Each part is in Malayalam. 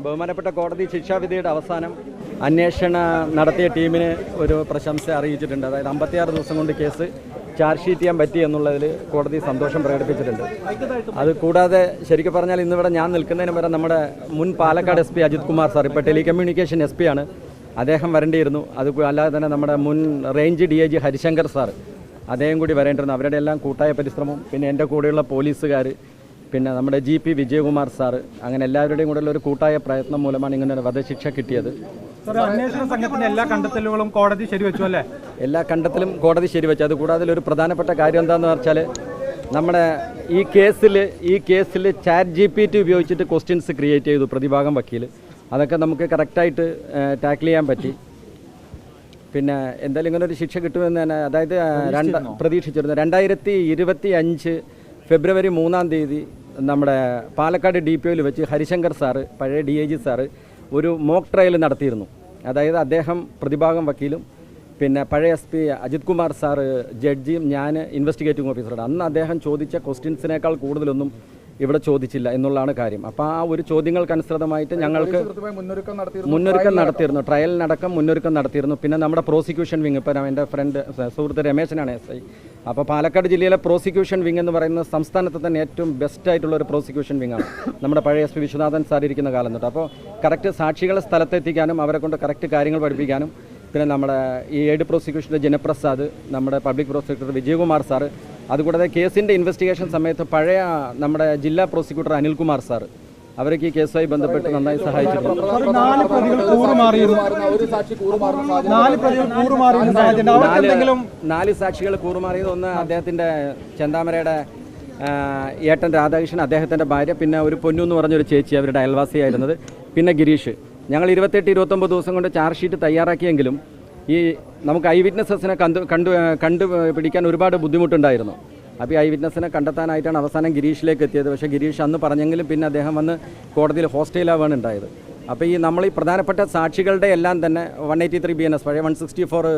ബഹുമാനപ്പെട്ട കോടതി ശിക്ഷാവിധിയുടെ അവസാനം അന്വേഷണം നടത്തിയ ടീമിന് ഒരു പ്രശംസ അറിയിച്ചിട്ടുണ്ട്. അതായത് 56 ദിവസം കൊണ്ട് കേസ് ചാർജ് ഷീറ്റ് ചെയ്യാൻ പറ്റി എന്നുള്ളതിൽ കോടതി സന്തോഷം പ്രകടിപ്പിച്ചിട്ടുണ്ട്. അത് കൂടാതെ ശരിക്കും പറഞ്ഞാൽ ഇന്നിവിടെ ഞാൻ നിൽക്കുന്നതിന് വരെ നമ്മുടെ മുൻ പാലക്കാട് SP അജിത് കുമാർ സാർ, ഇപ്പോൾ ടെലികമ്മ്യൂണിക്കേഷൻ SP ആണ്, അദ്ദേഹം വരേണ്ടിയിരുന്നു. അത് അല്ലാതെ തന്നെ നമ്മുടെ മുൻ റേഞ്ച് DIG ഹരിശങ്കർ സാർ, അദ്ദേഹം കൂടി വരേണ്ടിരുന്നു. അവരുടെ എല്ലാം കൂട്ടായ പരിശ്രമം, പിന്നെ എൻ്റെ കൂടെയുള്ള പോലീസുകാർ, പിന്നെ നമ്മുടെ GP വിജയകുമാർ സാറ്, അങ്ങനെ എല്ലാവരുടെയും കൂടെ ഒരു കൂട്ടായ പ്രയത്നം മൂലമാണ് ഇങ്ങനെ ഒരു വധശിക്ഷ കിട്ടിയത്. അന്വേഷണ സംഘത്തിന്റെ എല്ലാ കണ്ടെത്തലുകളും കോടതി ശരിവെച്ചു അല്ലേ? എല്ലാ കണ്ടെത്തലും കോടതി ശരിവെച്ചു. അത് കൂടാതെ ഒരു പ്രധാനപ്പെട്ട കാര്യം എന്താണെന്ന് വെച്ചാൽ, നമ്മുടെ ഈ കേസിൽ ChatGPT ഉപയോഗിച്ചിട്ട് ക്വസ്റ്റ്യൻസ് ക്രിയേറ്റ് ചെയ്തു പ്രതിഭാഗം വക്കീൽ. അതൊക്കെ നമുക്ക് കറക്റ്റായിട്ട് ടാക്കിൾ ചെയ്യാൻ പറ്റി. പിന്നെ എന്തായാലും ഇങ്ങനെ ഒരു ശിക്ഷ കിട്ടുമെന്ന് തന്നെ അതായത് പ്രതീക്ഷിച്ചിരുന്നു. 2025 ഫെബ്രുവരി 3-ാം തീയതി നമ്മുടെ പാലക്കാട് DPOയിൽ വെച്ച് ഹരിശങ്കർ സാറ്, പഴയ DIG സാറ്, ഒരു മോക്ക് ട്രയൽ നടത്തിയിരുന്നു. അതായത് അദ്ദേഹം പ്രതിഭാഗം വക്കീലും പിന്നെ പഴയ SP അജിത് കുമാർ സാറ് ജഡ്ജിയും ഞാൻ ഇൻവെസ്റ്റിഗേറ്റിംഗ് ഓഫീസറാണ്. അന്ന് അദ്ദേഹം ചോദിച്ച ക്വസ്റ്റ്യൻസിനേക്കാൾ കൂടുതലൊന്നും ഇവിടെ ചോദിച്ചില്ല എന്നുള്ളതാണ് കാര്യം. അപ്പോൾ ആ ഒരു ചോദ്യങ്ങൾക്കനുസൃതമായിട്ട് ഞങ്ങൾക്ക് മുന്നൊരുക്കം നടത്തിയിരുന്നു, ട്രയലിനടക്കം മുന്നൊരുക്കം നടത്തിയിരുന്നു. പിന്നെ നമ്മുടെ പ്രോസിക്യൂഷൻ വിങ്, ഇപ്പോൾ എൻ്റെ ഫ്രണ്ട് സുഹൃത്ത് രമേശനാണ് SI. അപ്പോൾ പാലക്കാട് ജില്ലയിലെ പ്രോസിക്യൂഷൻ വിങ് എന്ന് പറയുന്നത് സംസ്ഥാനത്ത് തന്നെ ഏറ്റവും ബെസ്റ്റായിട്ടുള്ള ഒരു പ്രോസിക്യൂഷൻ വിങ്ങാണ് നമ്മുടെ പഴയ SP വിശ്വനാഥൻ സാർ ഇരിക്കുന്ന കാലം തൊട്ട്. അപ്പോൾ കറക്റ്റ് സാക്ഷികളെ സ്ഥലത്തെത്തിക്കാനും അവരെ കൊണ്ട് കറക്റ്റ് കാര്യങ്ങൾ പഠിപ്പിക്കാനും, പിന്നെ നമ്മുടെ ഈ എയ്ഡ് പ്രോസിക്യൂഷൻ്റെ ജനപ്രസാദ്, നമ്മുടെ പബ്ലിക് പ്രോസിക്യൂട്ടർ വിജയകുമാർ സാറ്, അതുകൂടാതെ കേസിൻ്റെ ഇൻവെസ്റ്റിഗേഷൻ സമയത്ത് പഴയ നമ്മുടെ ജില്ലാ പ്രോസിക്യൂട്ടർ അനിൽകുമാർ സാർ, അവർക്ക് ഈ കേസുമായി ബന്ധപ്പെട്ട് നന്നായി സഹായിച്ചിട്ടുണ്ട്. 4 സാക്ഷികൾ കൂറുമാറിയത്, ഒന്ന് അദ്ദേഹത്തിൻ്റെ ചെന്താമരയുടെ ഏട്ടൻ രാധാകൃഷ്ണൻ, അദ്ദേഹത്തിൻ്റെ ഭാര്യ, പിന്നെ ഒരു പൊന്നു എന്ന് പറഞ്ഞൊരു ചേച്ചി, അവരുടെ അയൽവാസിയായിരുന്നത്, പിന്നെ ഗിരീഷ്. ഞങ്ങൾ 28-29 ദിവസം കൊണ്ട് ചാർജ് ഷീറ്റ് തയ്യാറാക്കിയെങ്കിലും ഈ നമുക്ക് ഐ വിറ്റ്നസസിനെ കണ്ടുപിടിക്കാൻ ഒരുപാട് ബുദ്ധിമുട്ടുണ്ടായിരുന്നു. അപ്പോൾ ഈ ഐ വിറ്റ്നസിനെ കണ്ടെത്താനായിട്ടാണ് അവസാനം ഗിരീഷിലേക്ക് എത്തിയത്. പക്ഷേ ഗിരീഷ് അന്ന് പറഞ്ഞെങ്കിലും പിന്നെ അദ്ദേഹം വന്ന് കോടതിയിൽ ഹോസ്റ്റയിലാവാണ് ഉണ്ടായത്. അപ്പോൾ നമ്മൾ ഈ പ്രധാനപ്പെട്ട സാക്ഷികളുടെ എല്ലാം തന്നെ 183 BNS പഴയ 164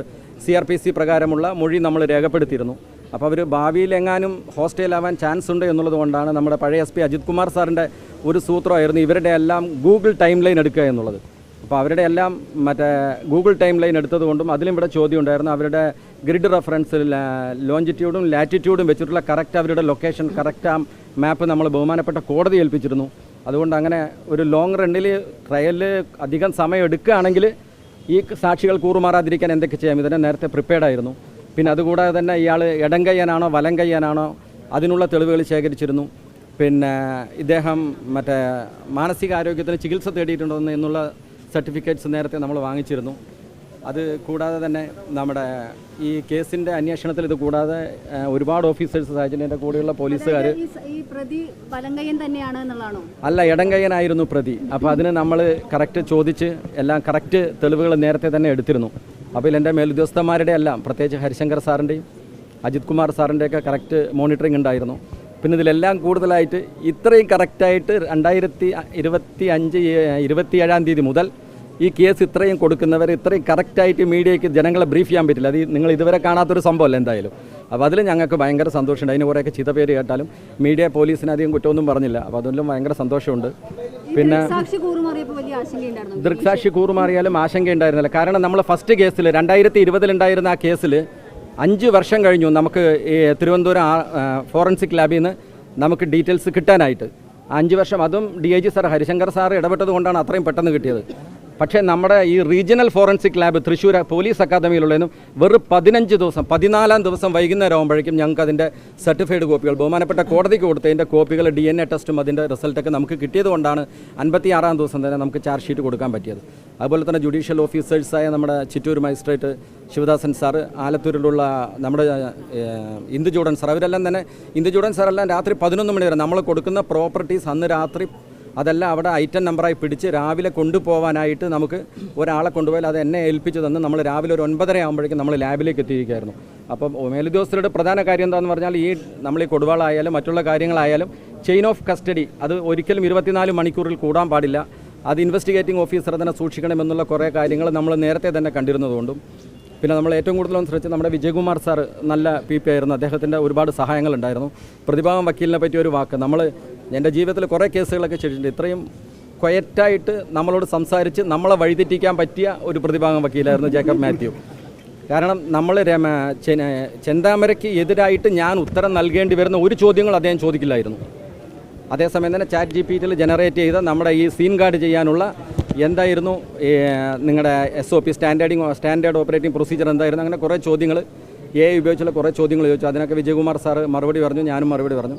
CRPC പ്രകാരമുള്ള മൊഴി നമ്മൾ രേഖപ്പെടുത്തിയിരുന്നു. അപ്പോൾ അവർ ഭാവിയിൽ എങ്ങാനും ഹോസ്റ്റയിലാവാൻ ചാൻസ് ഉണ്ട് എന്നുള്ളത് കൊണ്ടാണ് നമ്മുടെ പഴയ SP അജിത് കുമാർ സാറിൻ്റെ ഒരു സൂത്രമായിരുന്നു ഇവരുടെ എല്ലാം ഗൂഗിൾ ടൈം ലൈൻ എടുക്കുക എന്നുള്ളത്. അപ്പോൾ അവരുടെ എല്ലാം മറ്റേ ഗൂഗിൾ ടൈം ലൈൻ എടുത്തതുകൊണ്ടും അതിലും ഇവിടെ ചോദ്യം ഉണ്ടായിരുന്നു. അവരുടെ ഗ്രിഡ് റെഫറൻസ് ലോഞ്ചിറ്റ്യൂഡും ലാറ്റിറ്റ്യൂഡും വെച്ചിട്ടുള്ള കറക്റ്റ് അവരുടെ ലൊക്കേഷൻ, കറക്റ്റ് ആ മാപ്പ് നമ്മൾ ബഹുമാനപ്പെട്ട കോടതി ഏൽപ്പിച്ചിരുന്നു. അതുകൊണ്ട് അങ്ങനെ ഒരു ലോങ് റണ്ണിൽ ട്രയലിൽ അധികം സമയം എടുക്കുകയാണെങ്കിൽ ഈ സാക്ഷികൾ കൂറുമാറാതിരിക്കാൻ എന്തൊക്കെ ചെയ്യാം, ഇതിനെ നേരത്തെ പ്രിപ്പയർഡ് ആയിരുന്നു. പിന്നെ അതുകൂടാതെ തന്നെ ഇയാൾ ഇടം കയ്യാനാണോ വലം കയ്യാനാണോ അതിനുള്ള തെളിവുകൾ ശേഖരിച്ചിരുന്നു. പിന്നെ ഇദ്ദേഹം മറ്റേ മാനസികാരോഗ്യത്തിന് ചികിത്സ തേടിയിട്ടുണ്ടോ എന്നുള്ള സർട്ടിഫിക്കറ്റ്സ് നേരത്തെ നമ്മൾ വാങ്ങിച്ചിരുന്നു. അത് കൂടാതെ തന്നെ നമ്മുടെ ഈ കേസിൻ്റെ അന്വേഷണത്തിൽ ഇത് കൂടാതെ ഒരുപാട് ഓഫീസേഴ്സ് സഹായിച്ചിട്ടുണ്ട്. കൂടെയുള്ള പോലീസുകാർ അല്ല, ഇടം കയ്യനായിരുന്നു പ്രതി. അപ്പോൾ അതിന് നമ്മൾ കറക്റ്റ് ചോദിച്ച് എല്ലാം കറക്റ്റ് തെളിവുകൾ നേരത്തെ തന്നെ എടുത്തിരുന്നു. അപ്പോൾ എൻ്റെ മേലുദ്യോഗസ്ഥന്മാരുടെ എല്ലാം, പ്രത്യേകിച്ച് ഹരിശങ്കർ സാറിൻ്റെയും അജിത് കുമാർ സാറിൻ്റെയൊക്കെ കറക്റ്റ് മോണിറ്ററിംഗ് ഉണ്ടായിരുന്നു. പിന്നെ ഇതിലെല്ലാം കൂടുതലായിട്ട് ഇത്രയും കറക്റ്റായിട്ട് 2025 27-ാം തീയതി മുതൽ ഈ കേസ് ഇത്രയും കൊടുക്കുന്നവർ ഇത്രയും കറക്റ്റായിട്ട് മീഡിയയ്ക്ക് ജനങ്ങളെ ബ്രീഫ് ചെയ്യാൻ പറ്റില്ല. അത് നിങ്ങൾ ഇതുവരെ കാണാത്തൊരു സംഭവമല്ല എന്തായാലും. അപ്പോൾ അതിൽ ഞങ്ങൾക്ക് ഭയങ്കര സന്തോഷമുണ്ട്. അതിന് കുറേയൊക്കെ ചീത്തപ്പേര് കേട്ടാലും മീഡിയ പോലീസിന് അധികം കുറ്റമൊന്നും പറഞ്ഞില്ല. അപ്പോൾ അതിലും ഭയങ്കര സന്തോഷമുണ്ട്. പിന്നെ ദൃക്സാക്ഷി കൂറുമാറിയാലും ആശങ്കയുണ്ടായിരുന്നില്ല. കാരണം നമ്മൾ ഫസ്റ്റ് കേസിൽ 2020 ഉണ്ടായിരുന്ന ആ കേസിൽ 5 വർഷം കഴിഞ്ഞു നമുക്ക് ഈ തിരുവനന്തപുരം ഫോറൻസിക് ലാബിൽ നിന്ന് നമുക്ക് ഡീറ്റെയിൽസ് കിട്ടാനായിട്ട്. 5 വർഷം, അതും DIG സാർ ഹരിശങ്കർ സാർ ഇടപെട്ടത് കൊണ്ടാണ് അത്രയും പെട്ടെന്ന് കിട്ടിയത്. പക്ഷേ നമ്മുടെ ഈ regional forensic lab Thrissur police അക്കാദമിയിലുള്ളതിനും വെറും 15 ദിവസം 14-ാം ദിവസം വൈകുന്നേരം ആകുമ്പോഴേക്കും ഞങ്ങൾക്ക് അതിൻ്റെ സർട്ടിഫൈഡ് കോപ്പികൾ ബഹുമാനപ്പെട്ട കോടതിക്ക് കൊടുത്തതിൻ്റെ കോപ്പികൾ DNA ടെസ്റ്റും അതിൻ്റെ റിസൾട്ടൊക്കെ നമുക്ക് കിട്ടിയത് കൊണ്ടാണ് 56-ാം ദിവസം തന്നെ നമുക്ക് ചാർജ് ഷീറ്റ് കൊടുക്കാൻ പറ്റിയത്. അതുപോലെ തന്നെ ജുഡീഷ്യൽ ഓഫീസേഴ്സായ നമ്മുടെ ചിറ്റൂർ മജിസ്ട്രേറ്റ് ശിവദാസൻ സാറ്, ആലത്തൂരിലുള്ള നമ്മുടെ ഇന്ദുചൂടൻ സാർ, അവരെല്ലാം തന്നെ ഇന്ദുചൂടൻ സാറെല്ലാം രാത്രി 11 മണി വരെ നമ്മൾ കൊടുക്കുന്ന പ്രോപ്പർട്ടീസ് അന്ന് രാത്രി അതെല്ലാം അവിടെ ഐറ്റം നമ്പറായി പിടിച്ച് രാവിലെ കൊണ്ടുപോകാനായിട്ട് നമുക്ക് ഒരാളെ കൊണ്ടുപോയാൽ അത് എന്നെ ഏൽപ്പിച്ചു തന്ന് നമ്മൾ രാവിലെ ഒരു 9:30 ആകുമ്പോഴേക്കും നമ്മൾ ലാബിലേക്ക് എത്തിയിരിക്കുകയായിരുന്നു. അപ്പം മേലുദ്യോഗസ്ഥരുടെ പ്രധാന കാര്യം എന്താണെന്ന് പറഞ്ഞാൽ ഈ നമ്മൾ ഈ കൊടുവാളായാലും മറ്റുള്ള കാര്യങ്ങളായാലും ചെയിൻ ഓഫ് കസ്റ്റഡി അത് ഒരിക്കലും 24 മണിക്കൂറിൽ കൂടാൻ പാടില്ല. അത് ഇൻവെസ്റ്റിഗേറ്റിംഗ് ഓഫീസർ തന്നെ സൂക്ഷിക്കണമെന്നുള്ള കുറേ കാര്യങ്ങൾ നമ്മൾ നേരത്തെ തന്നെ കണ്ടിരുന്നതുകൊണ്ടും പിന്നെ നമ്മൾ ഏറ്റവും കൂടുതലും ശ്രദ്ധിച്ച് നമ്മുടെ വിജയകുമാർ സാർ നല്ല PP ആയിരുന്നു. അദ്ദേഹത്തിൻ്റെ ഒരുപാട് സഹായങ്ങളുണ്ടായിരുന്നു. പ്രതിഭാഗം വക്കീലിനെ പറ്റിയ ഒരു വാക്ക്, എൻ്റെ ജീവിതത്തിൽ കുറേ കേസുകളൊക്കെ ചെയ്തിട്ടുണ്ട്. ഇത്രയും ക്വയറ്റായിട്ട് നമ്മളോട് സംസാരിച്ച് നമ്മളെ വഴിതെറ്റിക്കാൻ പറ്റിയ ഒരു പ്രതിഭാഗം വക്കീലായിരുന്നു ജേക്കബ് മാത്യു. കാരണം നമ്മൾ ചെന്താമരയ്ക്ക് എതിരായിട്ട് ഞാൻ ഉത്തരം നൽകേണ്ടി വരുന്ന ഒരു ചോദ്യങ്ങൾ അദ്ദേഹം ചോദിക്കില്ലായിരുന്നു. അതേസമയം തന്നെ ChatGPT ജനറേറ്റ് ചെയ്ത നമ്മുടെ ഈ സീൻ കാർഡ് ചെയ്യാനുള്ള എന്തായിരുന്നു നിങ്ങളുടെ SOP സ്റ്റാൻഡേർഡ് ഓപ്പറേറ്റിംഗ് പ്രൊസീജിയർ എന്തായിരുന്നു, അങ്ങനെ കുറേ ചോദ്യങ്ങൾ AI ഉപയോഗിച്ചുള്ള കുറേ ചോദ്യങ്ങൾ ചോദിച്ചു. അതിനൊക്കെ വിജയകുമാർ സാറ് മറുപടി പറഞ്ഞു, ഞാനും മറുപടി പറഞ്ഞു.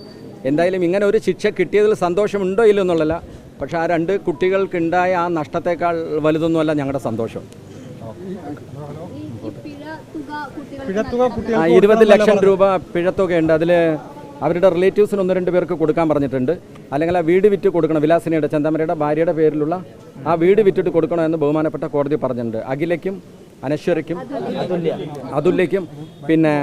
എന്തായാലും ഇങ്ങനെ ഒരു ശിക്ഷ കിട്ടിയതിൽ സന്തോഷമുണ്ടോ ഇല്ലോ എന്നുള്ളതല്ല, പക്ഷേ ആ 2 കുട്ടികൾക്കുണ്ടായ ആ നഷ്ടത്തേക്കാൾ വലുതൊന്നുമല്ല ഞങ്ങളുടെ സന്തോഷം. 20 ലക്ഷം രൂപ പിഴത്തുകയുണ്ട്. അതിൽ അവരുടെ റിലേറ്റീവ്സിന് 1-2 പേർക്ക് കൊടുക്കാൻ പറഞ്ഞിട്ടുണ്ട്. അല്ലെങ്കിൽ ആ വീട് വിറ്റ് കൊടുക്കണം, വിലാസിനിയുടെ ചെന്താമരയുടെ ഭാര്യയുടെ പേരിലുള്ള ആ വീട് വിറ്റിട്ട് കൊടുക്കണമെന്ന് ബഹുമാനപ്പെട്ട കോടതി പറഞ്ഞിട്ടുണ്ട്. അഖിലയ്ക്കും അനശ്വരയ്ക്കും അതുല്യയ്ക്കും പിന്നെ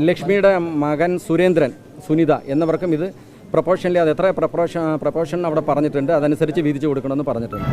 ലക്ഷ്മിയുടെ മകൻ സുരേന്ദ്രൻ സുനിത എന്നിവർക്കും ഇത് പ്രപ്പോർഷനിൽ അത് എത്ര പ്രപ്പോർഷൻ അവിടെ പറഞ്ഞിട്ടുണ്ട്, അതനുസരിച്ച് വീതിച്ച് കൊടുക്കണമെന്ന് പറഞ്ഞിട്ടുണ്ട്.